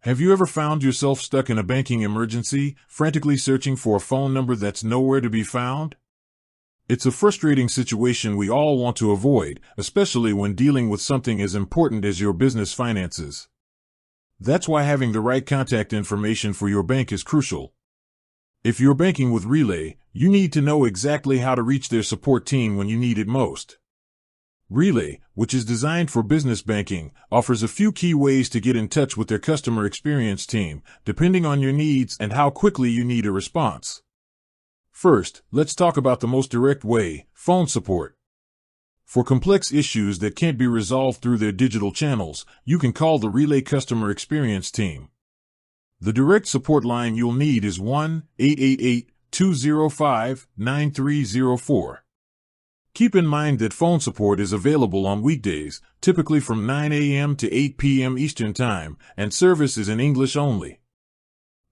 Have you ever found yourself stuck in a banking emergency, frantically searching for a phone number that's nowhere to be found? It's a frustrating situation we all want to avoid, especially when dealing with something as important as your business finances. That's why having the right contact information for your bank is crucial. If you're banking with Relay, you need to know exactly how to reach their support team when you need it most. Relay, which is designed for business banking, offers a few key ways to get in touch with their customer experience team, depending on your needs and how quickly you need a response. First, let's talk about the most direct way, phone support. For complex issues that can't be resolved through their digital channels, you can call the Relay customer experience team. The direct support line you'll need is 1-888-205-9304. Keep in mind that phone support is available on weekdays, typically from 9 a.m. to 8 p.m. Eastern Time, and service is in English only.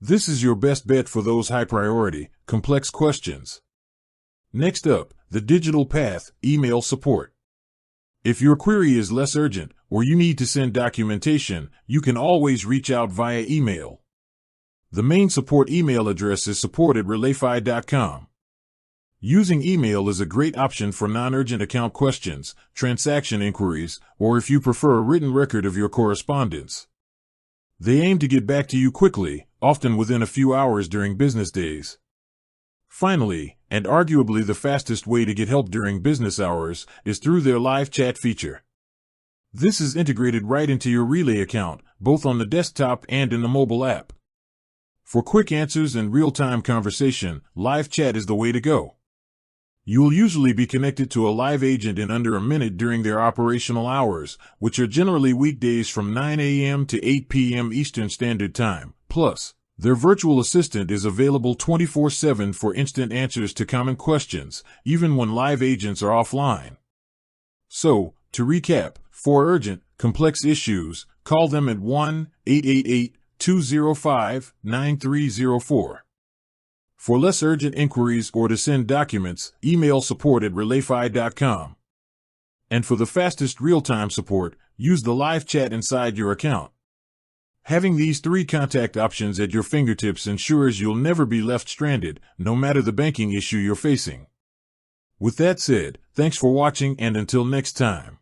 This is your best bet for those high-priority, complex questions. Next up, the digital path, email support. If your query is less urgent, or you need to send documentation, you can always reach out via email. The main support email address is support@relayfi.com. Using email is a great option for non-urgent account questions, transaction inquiries, or if you prefer a written record of your correspondence. They aim to get back to you quickly, often within a few hours during business days. Finally, and arguably the fastest way to get help during business hours, is through their live chat feature. This is integrated right into your Relay account, both on the desktop and in the mobile app. For quick answers and real-time conversation, live chat is the way to go. You will usually be connected to a live agent in under a minute during their operational hours, which are generally weekdays from 9 a.m. to 8 p.m. Eastern Standard Time. Plus, their virtual assistant is available 24/7 for instant answers to common questions, even when live agents are offline. So, to recap, for urgent, complex issues, call them at 1-888-205-9304. For less urgent inquiries or to send documents, email support@relayfi.com. And for the fastest real-time support, use the live chat inside your account. Having these 3 contact options at your fingertips ensures you'll never be left stranded, no matter the banking issue you're facing. With that said, thanks for watching and until next time.